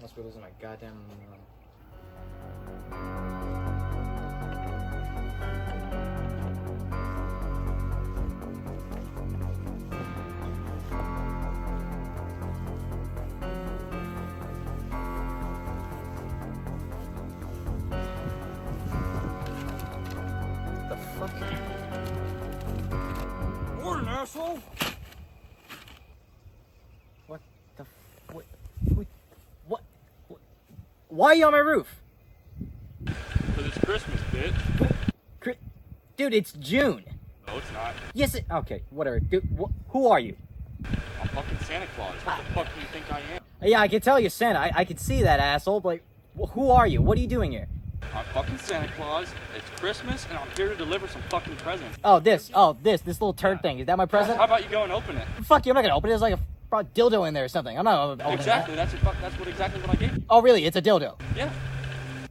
Must be losing my goddamn. The fuck? Morning, asshole! What the? What? Why are you on my roof? Because it's Christmas, bitch. Dude, it's June. No, it's not. Yes, okay, whatever. Dude, who are you? I'm fucking Santa Claus. What the fuck do you think I am? Yeah, I can tell you're Santa. I can see that, asshole, but who are you? What are you doing here? I'm fucking Santa Claus. It's Christmas, and I'm here to deliver some fucking presents. This little turd thing. Is that my present? How about you go and open it? Fuck you, I'm not gonna open it. There's like a dildo in there or something. I'm not opening Exactly. that. That's exactly what I gave you. Oh, really? It's a dildo. Yeah.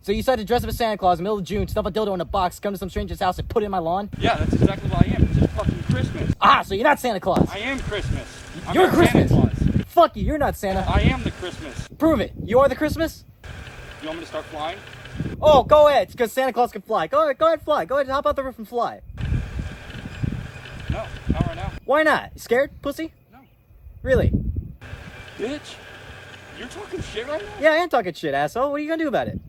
So you decided to dress up as Santa Claus in the middle of June, stuff a dildo in a box, come to some stranger's house and put it in my lawn? Yeah, that's exactly what I am. It's just fucking Christmas. So you're not Santa Claus. I am Christmas. I'm You're not Christmas. Santa Claus. Fuck you, you're not Santa. I am the Christmas. Prove it. You are the Christmas? You want me to start flying? Oh, go ahead, because Santa Claus can fly. Go ahead, fly. Go ahead, hop out the roof and fly. No, not right now. Why not? You scared, pussy? No. Really? Bitch, you're talking shit right now? Yeah, I am talking shit, asshole. What are you gonna do about it?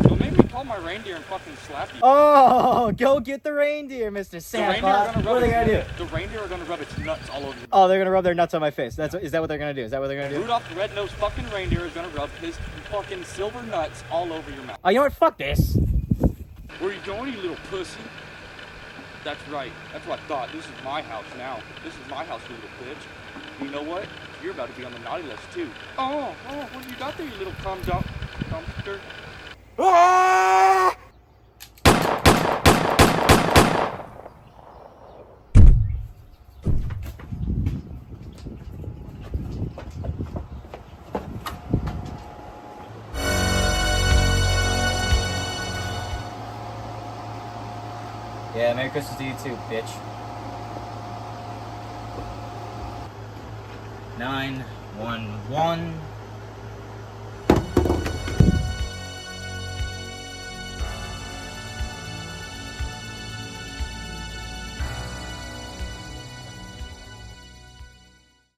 Don't make me call my reindeer and fucking slap you. Oh, go get the reindeer, Mr. Santa Claus. What are they gonna do? The reindeer are gonna rub its nuts all over you. Oh, they're gonna rub their nuts on my face. Is that what they're gonna do? Is that what they're gonna do? Rudolph the red-nosed fucking reindeer is gonna rub his fucking silver nuts all over your mouth. Oh, you know what? Fuck this. Where you going, you little pussy? That's right. That's what I thought. This is my house now. This is my house, you little bitch. You know what? You're about to be on the naughty list, too. Oh, what do you got there, you little dumpster? Ah! Yeah, Merry Christmas to you too, bitch. 911